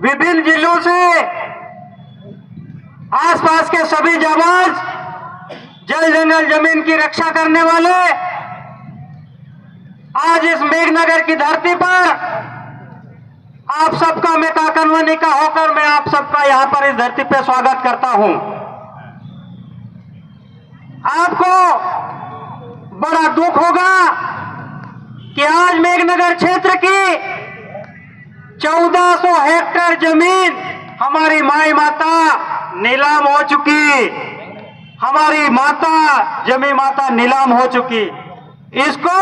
विभिन्न जिलों से आसपास के सभी जाबाज, जल जंगल जमीन की रक्षा करने वाले आज इस मेघनगर की धरती पर आप सबका मैं काकनवानी का होकर मैं आप सबका यहां पर इस धरती पर स्वागत करता हूं। आपको बड़ा दुख होगा कि आज मेघनगर क्षेत्र की 1400 हेक्टेयर जमीन हमारी माई माता नीलाम हो चुकी, हमारी माता जमी माता नीलाम हो चुकी। इसको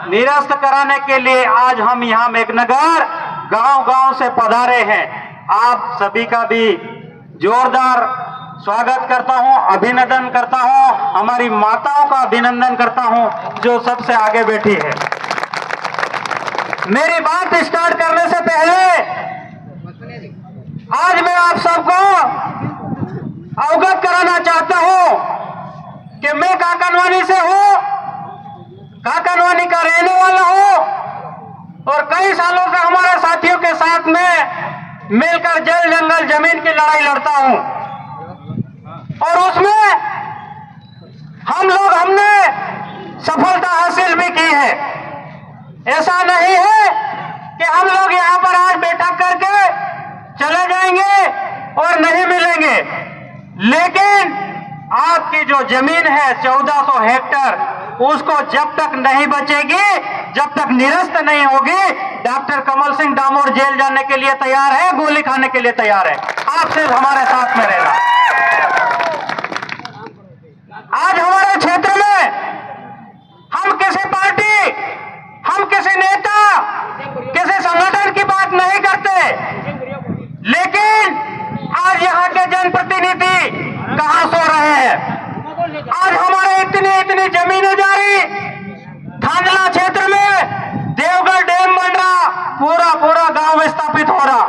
निरस्त कराने के लिए आज हम यहाँ मेघनगर गांव-गांव से पधारे हैं। आप सभी का भी जोरदार स्वागत करता हूं, अभिनंदन करता हूं, हमारी माताओं का अभिनंदन करता हूं जो सबसे आगे बैठी है। मेरी बात स्टार्ट करने से पहले आज मैं आप सबको अवगत कराना चाहता हूं कि मैं काकनवानी से हूं, काकनवानी का रहने वाला हूं और कई सालों से हमारे साथियों के साथ में मिलकर जल जंगल जमीन की लड़ाई लड़ता हूं और उसमें हमने सफलता हासिल भी की है। ऐसा नहीं है कि हम लोग यहाँ पर आज बैठक करके चले जाएंगे और नहीं मिलेंगे, लेकिन आपकी जो जमीन है 1400 हेक्टेयर, उसको जब तक नहीं बचेगी, जब तक निरस्त नहीं होगी, डॉक्टर कमल सिंह डामोर जेल जाने के लिए तैयार है, गोली खाने के लिए तैयार है। आप सिर्फ हमारे साथ में रहना। आज हमारे क्षेत्र में हम किसी पार्टी, हम किसी नेता, किसी संगठन की बात नहीं करते, लेकिन आज यहाँ के जनप्रतिनिधि कहां सो रहे हैं? आज हमारे इतनी जमीनें जा रही, थांदला क्षेत्र में देवगढ़ डैम बन रहा, पूरा गांव विस्थापित हो रहा।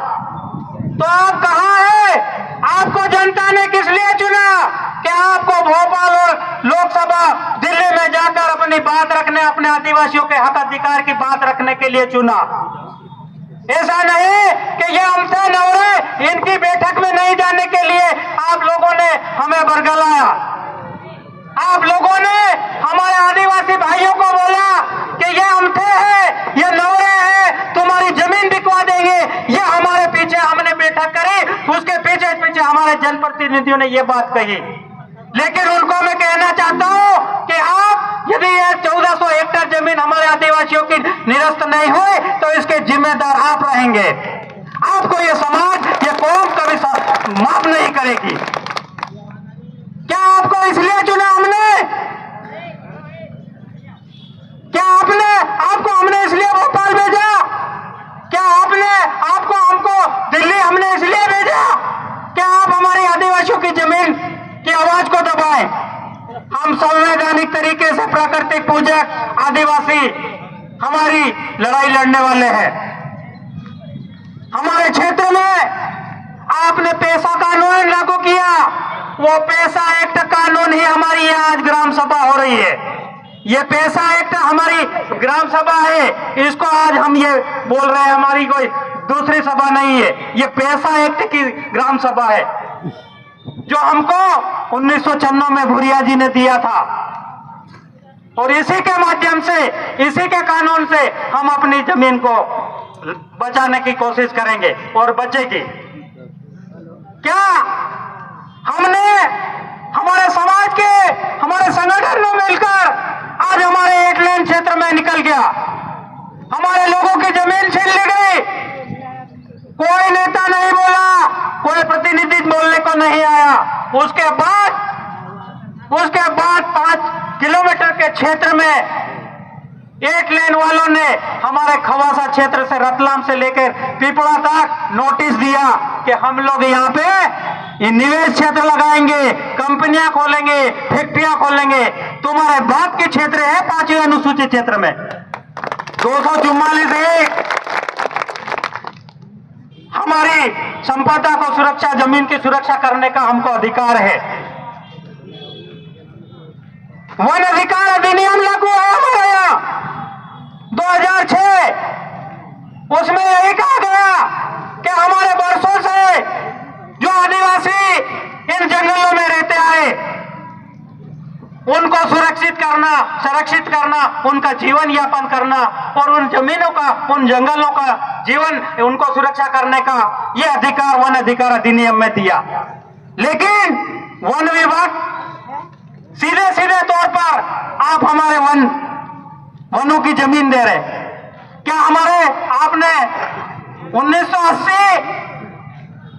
तो आप कहां हैं? आपको जनता ने किस लिए चुना? कि आपको भोपाल और लोकसभा दिल्ली में जाकर अपनी बात रखने, अपने आदिवासियों के हक अधिकार की बात रखने के लिए चुना। ऐसा नहीं कि ये अमथे नवरे इनकी बैठक में नहीं जाने के लिए आप लोगों ने हमें बरगलाया। आप लोगों ने हमारे आदिवासी भाइयों को बोला कि ये अमथे हैं, ये नवरे हैं, तुम्हारी जमीन बिकवा देंगे। ये हमारे पीछे हमने बैठक करी, उसके पीछे हमारे जनप्रतिनिधियों ने ये बात कही। लेकिन उनको मैं कहना चाहता हूं कि आप यदि ये 1400 हेक्टेयर जमीन हमारे आदिवासियों की निरस्त नहीं हुई तो इसके जिम्मेदार आप रहेंगे। आपको ये समाज, ये कौम कभी माफ नहीं करेगी। क्या आपको इसलिए चुना हमने? क्या आपको हमने इसलिए भोपाल भेजा? क्या आपको हमको दिल्ली हमने इसलिए भेजा? क्या आप हमारी आदिवासियों की जमीन की आवाज को दबाएं? हम संवैधानिक तरीके से प्राकृतिक पूजक आदिवासी हमारी लड़ाई लड़ने वाले हैं। हमारे क्षेत्र में आपने पैसा कानून लागू किया, वो पैसा एक्ट कानून ही हमारी आज ग्राम सभा हो रही है। ये पैसा एक्ट हमारी ग्राम सभा है, इसको आज हम ये बोल रहे हैं, हमारी कोई दूसरी सभा नहीं है, ये पैसा एक्ट की ग्राम सभा है जो हमको 1996 में भुरिया जी ने दिया था। और इसी के माध्यम से, इसी के कानून से हम अपनी जमीन को बचाने की कोशिश करेंगे और बचेगी। क्या हमने हमारे समाज के, हमारे संगठन में मिलकर आज हमारे 8 लेन क्षेत्र में निकल गया, हमारे लोगों की जमीन छीन ली गई, कोई नेता नहीं बोला, कोई प्रतिनिधि बोलने को नहीं आया। उसके बाद 5 किलोमीटर के क्षेत्र में 8 लेन वालों ने हमारे खवासा क्षेत्र से, रतलाम से लेकर पिपड़ा तक नोटिस दिया कि हम लोग यहाँ पे निवेश क्षेत्र लगाएंगे, कंपनियां खोलेंगे, फैक्ट्रियां खोलेंगे। तुम्हारे बाप के क्षेत्र है 5वीं अनुसूचित क्षेत्र में 244 हमारी संपदा को सुरक्षा, जमीन की सुरक्षा करने का हमको अधिकार है। वन अधिकार अधिनियम लागू है हमारे यहाँ 2006, उसमें यही कहा गया कि हमारे वर्षों करना, संरक्षित करना, उनका जीवन यापन करना और उन जमीनों का, उन जंगलों का जीवन, उनको सुरक्षा करने का ये अधिकार वन अधिकार अधिनियम में दिया। लेकिन वन विभाग सीधे सीधे तौर पर आप हमारे वनों की जमीन दे रहे। क्या हमारे आपने 1980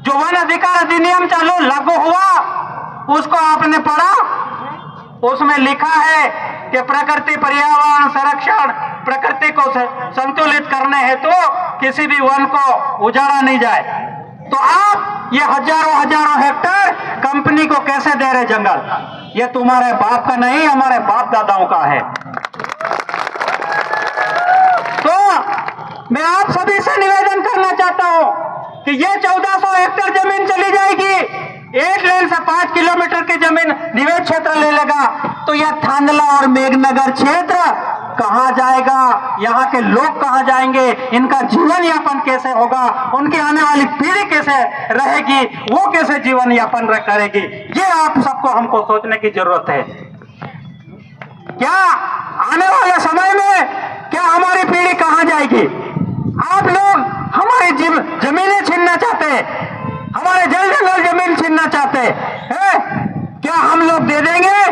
जो वन अधिकार अधिनियम चालू लागू हुआ उसको आपने पढ़ा? उसमें लिखा है कि प्रकृति पर्यावरण संरक्षण, प्रकृति को संतुलित करने हेतु किसी भी वन को उजाड़ा नहीं जाए। तो आप ये हजारों हेक्टेयर कंपनी को कैसे दे रहे जंगल? ये तुम्हारे बाप का नहीं, हमारे बाप दादाओं का है। तो मैं आप सभी से निवेदन करना चाहता हूं कि ये 1400 हेक्टेयर जमीन चली जाएगी, 8 लेन से 5 किलोमीटर की जमीन निवेश क्षेत्र ले लेगा, तो यह थांदला और मेघनगर क्षेत्र कहां जाएगा? यहाँ के लोग कहां जाएंगे? इनका जीवन यापन कैसे होगा? उनकी आने वाली पीढ़ी कैसे रहेगी? वो कैसे जीवन यापन करेगी? ये आप सबको हमको सोचने की जरूरत है। क्या आने वाले समय में क्या हमारी पीढ़ी कहां जाएगी? आप लोग हमारी जमीनें छीनना चाहते हैं, हमारे जंगल जमीन छीनना चाहते हैं। क्या हम लोग दे देंगे?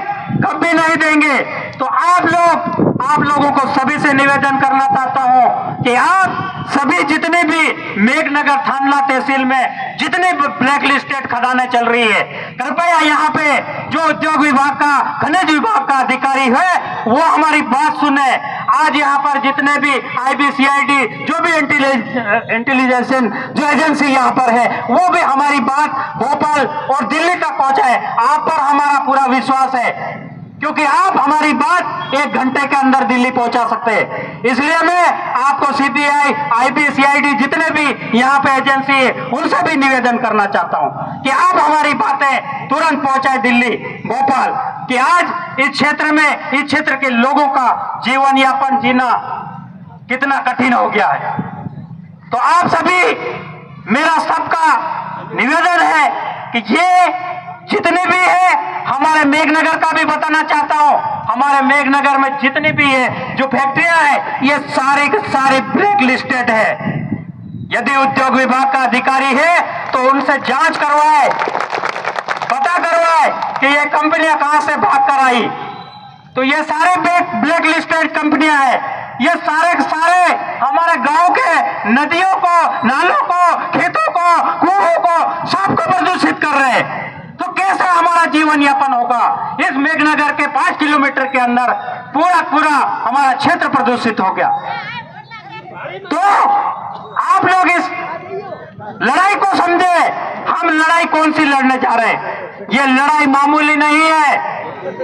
कभी नहीं देंगे। तो आप लोगों को सभी से निवेदन करना चाहता हूं कि आप सभी जितने भी मेघनगर थानला तहसील में जितने ब्लैक लिस्टेड खदानें चल रही है, कृपया यहाँ पे जो उद्योग विभाग का, खनिज विभाग का अधिकारी है वो हमारी बात सुने। आज यहाँ पर जितने भी IBCID जो भी इंटेलिजेंस जो एजेंसी यहाँ पर है वो भी हमारी बात भोपाल और दिल्ली तक पहुंचाए। आप पर हमारा पूरा विश्वास है क्योंकि आप हमारी बात 1 घंटे के अंदर दिल्ली पहुंचा सकते हैं। इसलिए मैं आपको CBI, IBCID जितने भी यहाँ पे एजेंसी है उनसे भी निवेदन करना चाहता हूं कि आप हमारी बातें तुरंत पहुंचाए दिल्ली, भोपाल, कि आज इस क्षेत्र के लोगों का जीवन यापन जीना कितना कठिन हो गया है। तो आप सभी, मेरा सबका निवेदन है कि ये जितने भी है, हमारे मेघनगर का भी बताना चाहता हूं, हमारे मेघनगर में जितनी भी है जो फैक्ट्रियां है ये सारे के सारे ब्लैक लिस्टेड है। यदि उद्योग विभाग का अधिकारी है तो उनसे जांच करवाए, पता करवाए कि ये कंपनियां कहां से भाग कर आई। तो ये सारे ब्लैक लिस्टेड कंपनियां हैं, ये सारे के सारे हमारे गांव के नदियों को, नालों को, खेतों को, कुओं को सबको प्रदूषित कर रहे हैं। तो कैसे हमारा जीवन यापन होगा? इस मेघनगर के 5 किलोमीटर के अंदर पूरा हमारा क्षेत्र प्रदूषित हो गया। तो आप लोग इस लड़ाई को समझे। हम लड़ाई कौन सी लड़ने जा रहे हैं? ये लड़ाई मामूली नहीं है,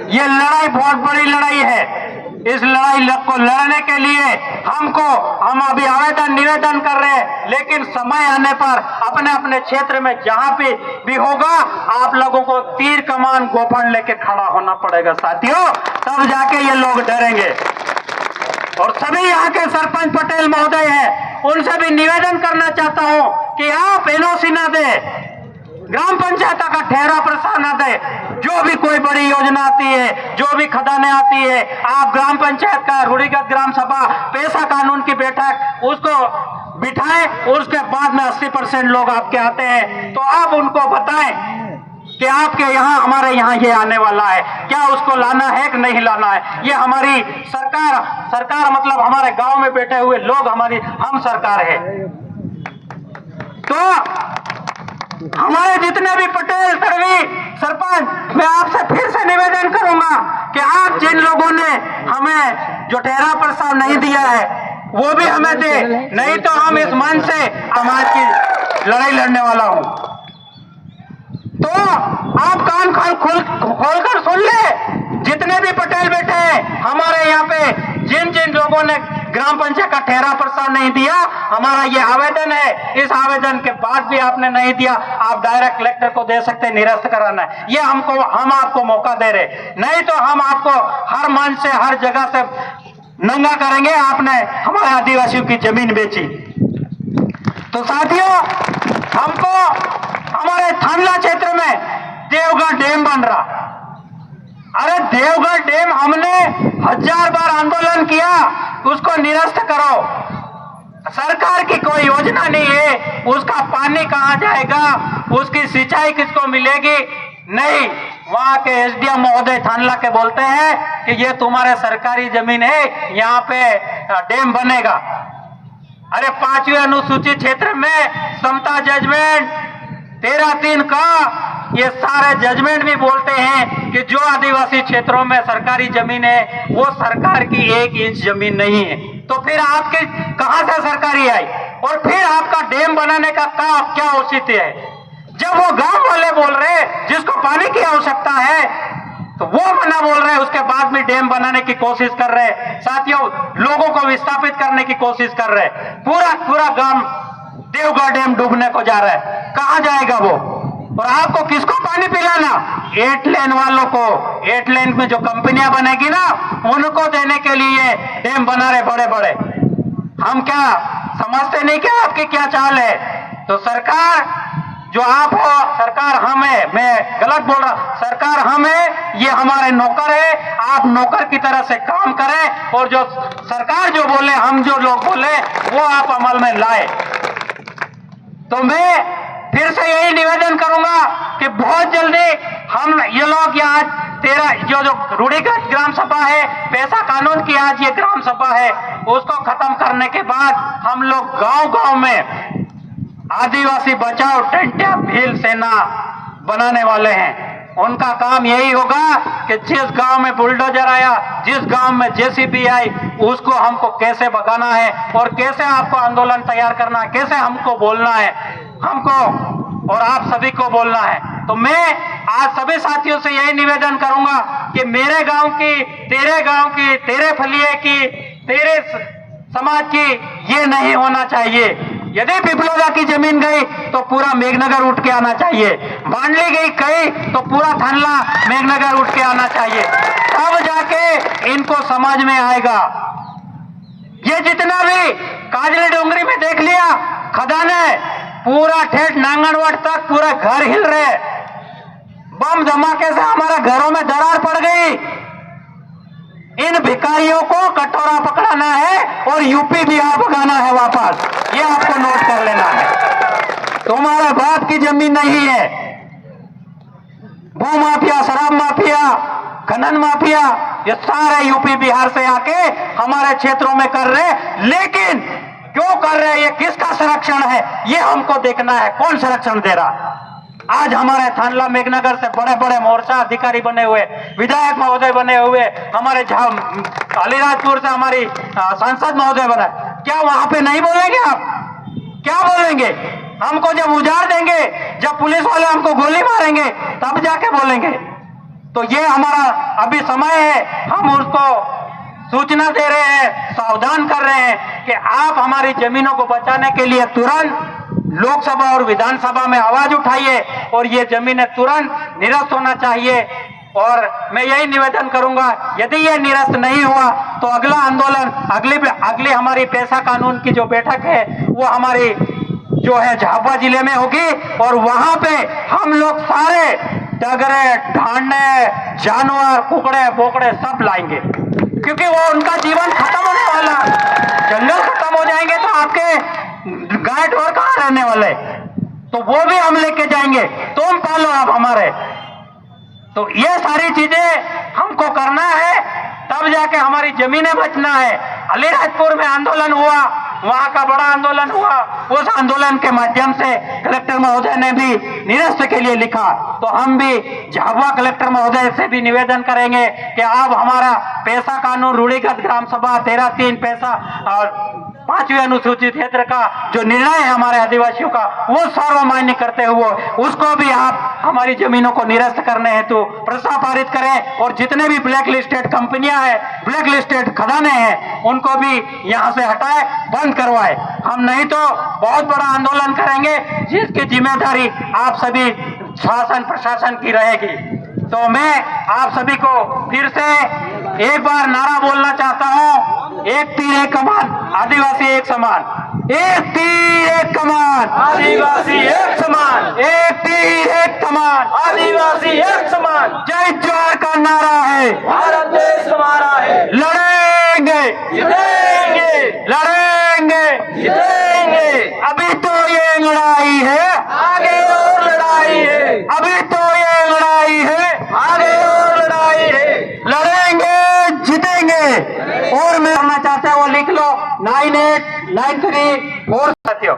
ये लड़ाई बहुत बड़ी लड़ाई है। इस लड़ाई को लड़ने के लिए हम अभी आवेदन निवेदन कर रहे हैं, लेकिन समय आने पर अपने अपने क्षेत्र में जहां भी होगा आप लोगों को तीर कमान गोफन लेके खड़ा होना पड़ेगा साथियों, तब जाके ये लोग डरेंगे। और सभी यहाँ के सरपंच पटेल महोदय हैं, उनसे भी निवेदन करना चाहता हूं कि आप NOC ना दे, ग्राम पंचायत का ठहरा प्रस्ताव न दे। जो भी कोई बड़ी योजना आती है, जो भी खदानें आती है, आप ग्राम पंचायत का रूढ़िगत ग्राम सभा, पैसा कानून की बैठक उसको बिठाएं, उसके बाद में 80% लोग आपके आते हैं तो आप उनको बताएं कि आपके यहाँ, हमारे यहाँ ये आने वाला है, क्या उसको लाना है कि नहीं लाना है। ये हमारी सरकार मतलब हमारे गांव में बैठे हुए लोग हम सरकार है। तो हमारे जितने भी पटेल, तड़वी, सरपंच, मैं आपसे फिर से निवेदन करूंगा कि आप जिन लोगों ने हमें जो ठहरा प्रस्ताव नहीं दिया है वो भी हमें दे, नहीं तो हम इस मन से समाज की लड़ाई लड़ने वाला हूं। तो आप कान खोलकर सुन ले, जितने भी पटेल बैठे हैं हमारे यहाँ पे, जिन लोगों ने ग्राम पंचायत का ठहरा प्रस्ताव नहीं दिया, हमारा ये आवेदन है। इस आवेदन के बाद भी आपने नहीं दिया, आप डायरेक्ट कलेक्टर को दे सकते, निरस्त कराना है। ये हम आपको मौका दे रहे, नहीं तो हम आपको हर मंच से, हर जगह से नंगा करेंगे। आपने हमारे आदिवासियों की जमीन बेची। तो साथियों, हमको हमारे थानला क्षेत्र में देवगढ़ डैम बन रहा, अरे देवगढ़ डैम हमने 1000 बार आंदोलन किया, उसको निरस्त करो। सरकार की कोई योजना नहीं है, उसका पानी कहां जाएगा, उसकी सिंचाई किसको मिलेगी? नहीं, वहां के एसडीएम महोदय थानला के बोलते हैं कि ये तुम्हारे सरकारी जमीन है, यहाँ पे डैम बनेगा। अरे 5वीं अनुसूचित क्षेत्र में समता जजमेंट 13(3) का ये सारे जजमेंट भी बोलते हैं कि जो आदिवासी क्षेत्रों में सरकारी जमीन है वो सरकार की 1 इंच जमीन नहीं है। तो फिर आपके कहां से सरकारी आई? और फिर आपका डैम बनाने का क्या औचित्य है? जब वो गांव वाले बोल रहे जिसको पानी की आवश्यकता है तो वो मना बोल रहे, उसके बाद भी डैम बनाने की कोशिश कर रहे। साथियों, लोगों को विस्थापित करने की कोशिश कर रहे। पूरा गांव देवगढ़ डैम डूबने को जा रहा है। कहां जाएगा वो? और आपको किसको पानी पिलाना? 8 लेन वालों को। 8 लेन में जो कंपनियां बनेगी ना, उनको देने के लिए डैम बना रहे बड़े बड़े। हम क्या समझते नहीं कि आपकी क्या चाल है? तो सरकार जो आप हो, सरकार हम है, मैं गलत बोल रहा, सरकार हम है, ये हमारे नौकर है। आप नौकर की तरह से काम करें और जो सरकार जो बोले, हम जो लोग बोले, वो आप अमल में लाए। तो मैं फिर से यही निवेदन करूंगा कि बहुत जल्दी हम ये लोग यहाँ 13 जो रूढ़िगत ग्राम सभा है, पैसा कानून की आज ये ग्राम सभा है, उसको खत्म करने के बाद हम लोग गांव-गांव में आदिवासी बचाओ टंट्या भील सेना बनाने वाले हैं। उनका काम यही होगा कि जिस गांव में बुलडोजर आया, जिस गांव में जेसीबी आई, उसको हमको कैसे भगाना है और कैसे आपको आंदोलन तैयार करना है, कैसे हमको बोलना है, हमको और आप सभी को बोलना है। तो मैं आज सभी साथियों से यही निवेदन करूंगा कि मेरे गांव की, तेरे फलिए की, तेरे समाज की ये नहीं होना चाहिए। यदि पिपलोदा की जमीन गई तो पूरा मेघनगर उठ के आना चाहिए, बांडली गई कहीं तो पूरा थानला मेघनगर उठ के आना चाहिए, तब जाके इनको समझ में आएगा। ये जितना भी काजली डोंगरी में देख लिया, खदाने पूरा ठेठ नांगनवाड़ तक पूरा घर हिल रहे। बम धमाके से हमारे घरों में दरार पड़ गई। इन भिखारियों को कटोरा पकड़ाना है और यूपी बिहार भगाना है वापस, ये आपको नोट कर लेना है। तुम्हारे बाप की जमीन नहीं है। भू माफिया, शराब माफिया, खनन माफिया, ये सारे यूपी बिहार से आके हमारे क्षेत्रों में कर रहे। लेकिन क्यों कर रहे, ये किसका संरक्षण है, ये हमको देखना है। कौन संरक्षण दे रहा? आज हमारे थानला मेघनगर से बड़े बड़े मोर्चा अधिकारी बने हुए, विधायक महोदय बने हुए, हमारे अलीराजपुर से हमारी सांसद महोदय बने, क्या वहां पे नहीं बोलेंगे? आप क्या बोलेंगे? हमको जब उजाड़ देंगे, जब पुलिस वाले हमको गोली मारेंगे, तब जाके बोलेंगे। तो ये हमारा अभी समय है, हम उसको सूचना दे रहे हैं, सावधान कर रहे हैं कि आप हमारी जमीनों को बचाने के लिए तुरंत लोकसभा और विधानसभा में आवाज उठाइए और ये जमीनें तुरंत निरस्त होना चाहिए। और मैं यही निवेदन करूंगा, यदि ये निरस्त नहीं हुआ तो अगला आंदोलन, अगली हमारी पैसा कानून की जो बैठक है वो हमारी जो है झाबुआ जिले में होगी। और वहां पे हम लोग सारे डगरे, ढांडे, जानवर, कुकड़े बोकड़े सब लाएंगे, क्योंकि वो उनका जीवन खत्म होने वाला। जंगल खत्म हो जाएंगे तो आपके गाय ढोर कहां रहने वाले? तो वो भी हम लेके जाएंगे, तुम पालो आप हमारे। तो ये सारी चीजें हमको करना है, तब जाके हमारी जमीनें बचना है। अलीराजपुर में आंदोलन हुआ, वहां का बड़ा आंदोलन हुआ, उस आंदोलन के माध्यम से कलेक्टर महोदय ने भी निरस्त के लिए लिखा। तो हम भी झाबुआ कलेक्टर महोदय से भी निवेदन करेंगे कि आप हमारा पैसा कानून, रूढ़िगत ग्राम सभा 13(3) पैसा और 5वीं अनुसूचित क्षेत्र का जो निर्णय है हमारे आदिवासियों का, वो सर्वमान्य करते हुए उसको भी आप हमारी जमीनों को निरस्त करने हेतु प्रस्ताव पारित करें। और जितने भी ब्लैक लिस्टेड कंपनियां हैं, ब्लैक लिस्टेड खदानें हैं, उनको भी यहां से हटाए, बंद करवाए। हम नहीं तो बहुत बड़ा आंदोलन करेंगे, जिसकी जिम्मेदारी आप सभी शासन प्रशासन की रहेगी। तो मैं आप सभी को फिर से एक बार नारा बोलना चाहता हूं, एक तीर एक कमान, आदिवासी एक समान। एक तीर एक कमान, आदिवासी एक समान। एक तीर एक कमान, आदिवासी एक समान, जय जोहार का नारा है, भारत देश हमारा है, लड़ेंगे जीतेंगे लड़ेंगे। जीतेंगे। अभी तो ये लड़ाई है, आगे और लड़ाई है, अभी तो ये लड़ाई है, आगे और लड़ाई है। लड़ेंगे जीतेंगे। और मैं करना चाहता हूँ वो लिख लो 9893 4 साथियों।